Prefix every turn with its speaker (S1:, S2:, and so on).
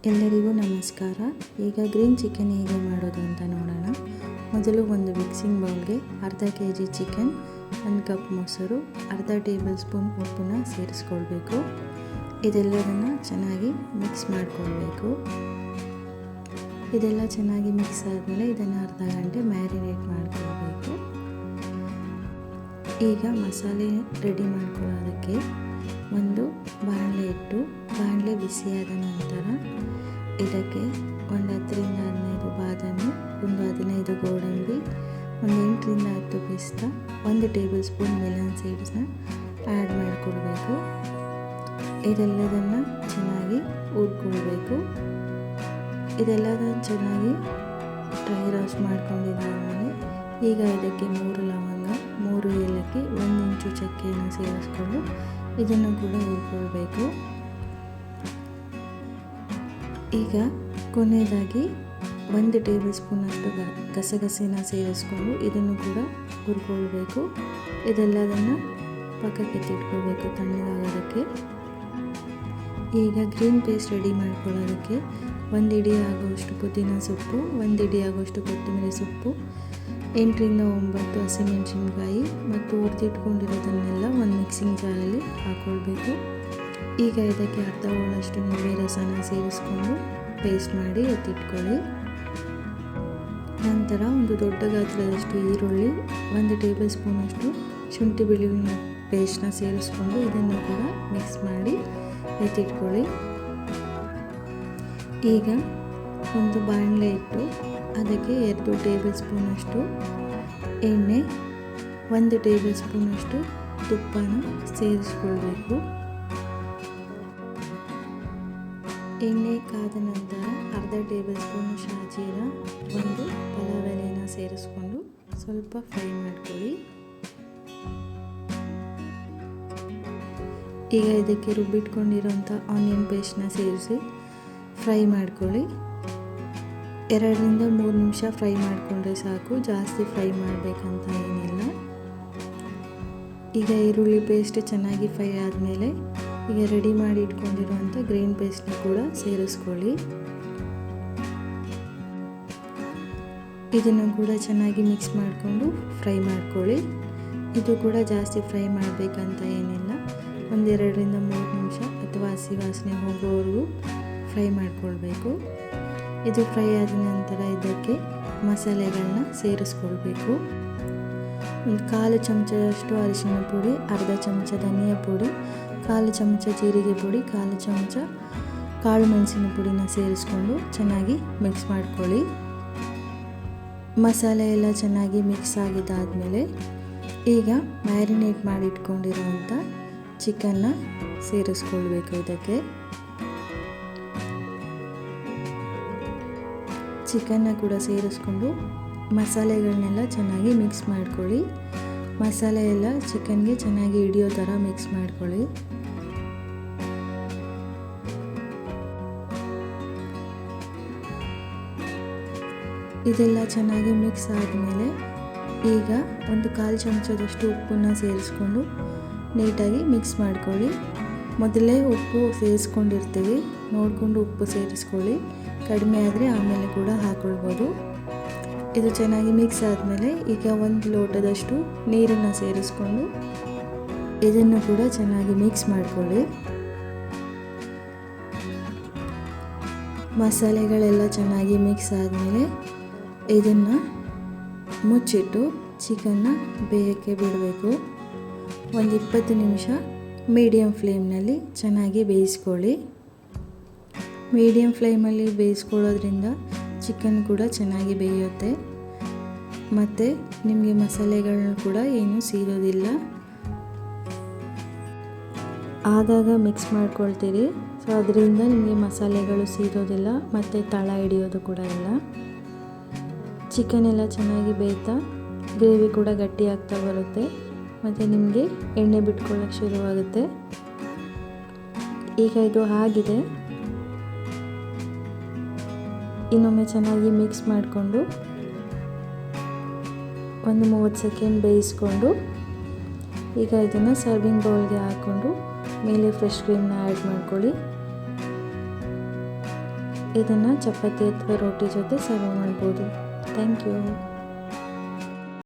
S1: ಎಲ್ಲರಿಗೂ ನಮಸ್ಕಾರ. ಈಗ ಗ್ರೀನ್ ಚಿಕನ್ ಹೇಗೆ ಮಾಡೋದು ಅಂತ ನೋಡೋಣ. ಮೊದಲು ಒಂದು ಮಿಕ್ಸಿಂಗ್ ಬೌಲ್ಗೆ ಅರ್ಧ kg ಚಿಕನ್, 1 ಕಪ್ ಮೊಸರು, ಅರ್ಧ ಟೇಬಲ್ ಸ್ಪೂನ್ ಉಪ್ಪನ್ನ ಸೇರಿಸ್ಕೊಳ್ಬೇಕು. ಇದೆಲ್ಲದನ್ನು ಚೆನ್ನಾಗಿ ಮಿಕ್ಸ್ ಮಾಡಿಕೊಳ್ಬೇಕು. ಇದೆಲ್ಲ ಚೆನ್ನಾಗಿ ಮಿಕ್ಸ್ ಆದಮೇಲೆ ಇದನ್ನು ಅರ್ಧ ಗಂಟೆ ಮ್ಯಾರಿನೇಟ್ ಮಾಡಿಕೊಳ್ಬೇಕು. ಈಗ ಮಸಾಲೆ ರೆಡಿ ಮಾಡ್ಕೊಳ್ಳೋದಕ್ಕೆ ಒಂದು ಬಾಣಲೆ ಇಟ್ಟು ಬಾಣಲೆ ಬಿಸಿಯಾದ ನಂತರ ಇದಕ್ಕೆ ಒಂದು 10ರಿಂದ 15 ಬಾದಾಮಿ, ಒಂದು 15 ಗೋಡಂಬಿ, ಒಂದು 8ರಿಂದ 10 ಪಿಸ್ತಾ, 1 ಟೇಬಲ್ ಸ್ಪೂನ್ ಮೆಲನ್ ಸೀಡ್ಸ್ನ ಆ್ಯಡ್ ಮಾಡಿಕೊಳ್ಬೇಕು. ಇದೆಲ್ಲದನ್ನು ಚೆನ್ನಾಗಿ ಹುರ್ಕೊಳ್ಬೇಕು. ಇದೆಲ್ಲದನ್ನು ಚೆನ್ನಾಗಿ ಡ್ರೈ ರೋಸ್ಟ್ ಮಾಡ್ಕೊಂಡಿದ್ದಾದಮೇಲೆ ಈಗ ಇದಕ್ಕೆ 3 ಲವಂಗ, 3 ಏಲಕ್ಕಿ, 1 ಇಂಚು ಚಕ್ಕೆಯನ್ನು ಸೇರಿಸ್ಕೊಂಡು ಇದನ್ನು ಕೂಡ ಹುರ್ಕೊಳ್ಬೇಕು. ಈಗ ಕೊನೆಯದಾಗಿ 1 ಟೇಬಲ್ ಸ್ಪೂನಷ್ಟು ಗಸಗಸೆನ ಸೇರಿಸ್ಕೊಂಡು ಇದನ್ನು ಕೂಡ ಹುರ್ಕೊಳ್ಬೇಕು. ಇದೆಲ್ಲದನ್ನು ಪಕ್ಕಕ್ಕೆ ಎತ್ತಿಟ್ಕೊಳ್ಬೇಕು ತಣ್ಣಗಾಗೋದಕ್ಕೆ. ಈಗ ಗ್ರೀನ್ ಪೇಸ್ಟ್ ರೆಡಿ ಮಾಡ್ಕೊಳ್ಳೋದಕ್ಕೆ 1 ಹಿಡಿ ಆಗುವಷ್ಟು ಪುದೀನ ಸೊಪ್ಪು, 1 ಹಿಡಿ ಆಗುವಷ್ಟು ಕೊತ್ತಂಬರಿ ಸೊಪ್ಪು, 8ರಿಂದ 9 ಹಸಿಮೆಣಸಿನ್ಕಾಯಿ ಮತ್ತು ಹುರಿದಿಟ್ಕೊಂಡಿರೋದನ್ನೆಲ್ಲ ಒಂದು ಮಿಕ್ಸಿಂಗ್ ಜಾರಲ್ಲಿ ಹಾಕ್ಕೊಳ್ಬೇಕು. ಈಗ ಇದಕ್ಕೆ ಅರ್ಧ ಹೋಳಷ್ಟು ನಿಂಬೆ ರಸನ ಸೇರಿಸ್ಕೊಂಡು ಪೇಸ್ಟ್ ಮಾಡಿ ಎತ್ತಿಟ್ಕೊಳ್ಳಿ. ನಂತರ ಒಂದು ದೊಡ್ಡ ಗಾತ್ರದಷ್ಟು ಈರುಳ್ಳಿ, 1 ಟೇಬಲ್ ಸ್ಪೂನಷ್ಟು ಶುಂಠಿ ಬೆಳ್ಳುಳ್ಳಿ ಪೇಸ್ಟ್ನ ಸೇರಿಸ್ಕೊಂಡು ಇದನ್ನು ಕೂಡ ಮಿಕ್ಸ್ ಮಾಡಿ ಎತ್ತಿಟ್ಕೊಳ್ಳಿ. ಈಗ ಒಂದು ಬಾಣಲೆ ಇಟ್ಟು ಅದಕ್ಕೆ 2 ಟೇಬಲ್ ಸ್ಪೂನಷ್ಟು ಎಣ್ಣೆ, 1 ಟೇಬಲ್ ಸ್ಪೂನಷ್ಟು ತುಪ್ಪನ ಸೇರಿಸ್ಕೊಳ್ಬೇಕು. ಎಣ್ಣೆ ಕಾದ ನಂತರ ಅರ್ಧ ಟೇಬಲ್ ಸ್ಪೂನ್ ಶಾಜೀರ, 1 ಪಲಾವ್ ಎಲೆನ ಸೇರಿಸ್ಕೊಂಡು ಸ್ವಲ್ಪ ಫ್ರೈ ಮಾಡ್ಕೊಳ್ಳಿ. ಈಗ ಇದಕ್ಕೆ ರುಬ್ಬಿಟ್ಕೊಂಡಿರೋಂಥ ಆನಿಯನ್ ಪೇಸ್ಟ್ನ ಸೇರಿಸಿ ಫ್ರೈ ಮಾಡ್ಕೊಳ್ಳಿ. 2ರಿಂದ 3 ನಿಮಿಷ ಫ್ರೈ ಮಾಡಿಕೊಂಡ್ರೆ ಸಾಕು, ಜಾಸ್ತಿ ಫ್ರೈ ಮಾಡಬೇಕಂತ ಏನಿಲ್ಲ. ಈಗ ಈರುಳ್ಳಿ ಪೇಸ್ಟ್ ಚೆನ್ನಾಗಿ ಫ್ರೈ ಆದಮೇಲೆ ಈಗ ರೆಡಿ ಮಾಡಿ ಇಟ್ಕೊಂಡಿರುವಂಥ ಗ್ರೀನ್ ಪೇಸ್ಟ್ನ ಕೂಡ ಸೇರಿಸ್ಕೊಳ್ಳಿ. ಇದನ್ನು ಕೂಡ ಚೆನ್ನಾಗಿ ಮಿಕ್ಸ್ ಮಾಡಿಕೊಂಡು ಫ್ರೈ ಮಾಡ್ಕೊಳ್ಳಿ. ಇದು ಕೂಡ ಜಾಸ್ತಿ ಫ್ರೈ ಮಾಡಬೇಕಂತ ಏನಿಲ್ಲ, 1-2ರಿಂದ 3 ನಿಮಿಷ ಅಥವಾ ಹಸಿ ವಾಸನೆ ಹೋಗೋವರೆಗೂ ಫ್ರೈ ಮಾಡಿಕೊಳ್ಬೇಕು. ಇದು ಫ್ರೈ ಆದ ನಂತರ ಇದಕ್ಕೆ ಮಸಾಲೆಗಳನ್ನ ಸೇರಿಸ್ಕೊಳ್ಬೇಕು. ಒಂದು 1/4 ಚಮಚದಷ್ಟು ಅರಿಶಿನ ಪುಡಿ, ಅರ್ಧ ಚಮಚ ಧನಿಯಾ ಪುಡಿ, 1/4 ಚಮಚ ಜೀರಿಗೆ ಪುಡಿ, 1/4 ಚಮಚ ಕಾಳು ಮೆಣಸಿನ ಪುಡಿನ ಸೇರಿಸ್ಕೊಂಡು ಚೆನ್ನಾಗಿ ಮಿಕ್ಸ್ ಮಾಡ್ಕೊಳ್ಳಿ. ಮಸಾಲೆ ಎಲ್ಲ ಚೆನ್ನಾಗಿ ಮಿಕ್ಸ್ ಆಗಿದ್ದಾದಮೇಲೆ ಈಗ ಮ್ಯಾರಿನೇಟ್ ಮಾಡಿ ಇಟ್ಕೊಂಡಿರೋವಂಥ ಚಿಕನ್ನ ಸೇರಿಸ್ಕೊಳ್ಬೇಕು. ಇದಕ್ಕೆ ಚಿಕನ್ನ ಕೂಡ ಸೇರಿಸ್ಕೊಂಡು ಮಸಾಲೆಗಳನ್ನೆಲ್ಲ ಚೆನ್ನಾಗಿ ಮಿಕ್ಸ್ ಮಾಡ್ಕೊಳ್ಳಿ. ಮಸಾಲೆ ಎಲ್ಲ ಚಿಕನ್ಗೆ ಚೆನ್ನಾಗಿ ಹಿಡಿಯೋ ಥರ ಮಿಕ್ಸ್ ಮಾಡ್ಕೊಳ್ಳಿ. ಇದೆಲ್ಲ ಚೆನ್ನಾಗಿ ಮಿಕ್ಸ್ ಆದಮೇಲೆ ಈಗ ಒಂದು 1/4 ಚಮಚದಷ್ಟು ಉಪ್ಪನ್ನು ಸೇರಿಸ್ಕೊಂಡು ನೀಟಾಗಿ ಮಿಕ್ಸ್ ಮಾಡ್ಕೊಳ್ಳಿ. ಮೊದಲೇ ಉಪ್ಪು ಸೇರಿಸ್ಕೊಂಡಿರ್ತೀವಿ, ನೋಡಿಕೊಂಡು ಉಪ್ಪು ಸೇರಿಸ್ಕೊಳ್ಳಿ. ಕಡಿಮೆ ಆದರೆ ಆಮೇಲೆ ಕೂಡ ಹಾಕ್ಕೊಳ್ಬೋದು. ಇದು ಚೆನ್ನಾಗಿ ಮಿಕ್ಸ್ ಆದಮೇಲೆ ಈಗ 1 ಲೋಟದಷ್ಟು ನೀರನ್ನು ಸೇರಿಸ್ಕೊಂಡು ಇದನ್ನು ಕೂಡ ಚೆನ್ನಾಗಿ ಮಿಕ್ಸ್ ಮಾಡಿಕೊಳ್ಳಿ. ಮಸಾಲೆಗಳೆಲ್ಲ ಚೆನ್ನಾಗಿ ಮಿಕ್ಸ್ ಆದಮೇಲೆ ಇದನ್ನು ಮುಚ್ಚಿಟ್ಟು ಚಿಕನ್ನ ಬೇಯಕ್ಕೆ ಬಿಡಬೇಕು. ಒಂದು 20 ನಿಮಿಷ ಮೀಡಿಯಮ್ ಫ್ಲೇಮ್ನಲ್ಲಿ ಚೆನ್ನಾಗಿ ಬೇಯಿಸ್ಕೊಳ್ಳಿ. ಮೀಡಿಯಮ್ ಫ್ಲೇಮಲ್ಲಿ ಬೇಯಿಸ್ಕೊಳ್ಳೋದ್ರಿಂದ ಚಿಕನ್ ಕೂಡ ಚೆನ್ನಾಗಿ ಬೇಯುತ್ತೆ ಮತ್ತು ನಿಮಗೆ ಮಸಾಲೆಗಳನ್ನ ಕೂಡ ಏನೂ ಸೀರೋದಿಲ್ಲ. ಆಗಾಗ ಮಿಕ್ಸ್ ಮಾಡ್ಕೊಳ್ತೀರಿ, ಸೊ ಅದರಿಂದ ನಿಮಗೆ ಮಸಾಲೆಗಳು ಸೀರೋದಿಲ್ಲ ಮತ್ತು ತಳ ಹಿಡಿಯೋದು ಕೂಡ ಇಲ್ಲ. ಚಿಕನ್ ಎಲ್ಲ ಚೆನ್ನಾಗಿ ಬೇಯ್ತಾ ಗ್ರೇವಿ ಕೂಡ ಗಟ್ಟಿ ಆಗ್ತಾ ಬರುತ್ತೆ ಮತ್ತು ನಿಮಗೆ ಎಣ್ಣೆ ಬಿಟ್ಕೊಳ್ಳೋಕ್ಕೆ ಶುರುವಾಗುತ್ತೆ. ಈಗ ಇದು ಆಗಿದೆ. ಇನ್ನೊಮ್ಮೆ ಚೆನ್ನಾಗಿ ಮಿಕ್ಸ್ ಮಾಡಿಕೊಂಡು ಒಂದು 30 ಸೆಕೆಂಡ್ ಬೇಯಿಸ್ಕೊಂಡು ಈಗ ಇದನ್ನು ಸರ್ವಿಂಗ್ ಬೌಲ್ಗೆ ಹಾಕ್ಕೊಂಡು ಮೇಲೆ ಫ್ರೆಶ್ ಕ್ರೀಮ್ನ ಆ್ಯಡ್ ಮಾಡ್ಕೊಳ್ಳಿ. ಇದನ್ನು ಚಪಾತಿ ಅಥವಾ ರೋಟಿ ಜೊತೆ ಸರ್ವ್ ಮಾಡ್ಬೋದು. Thank you.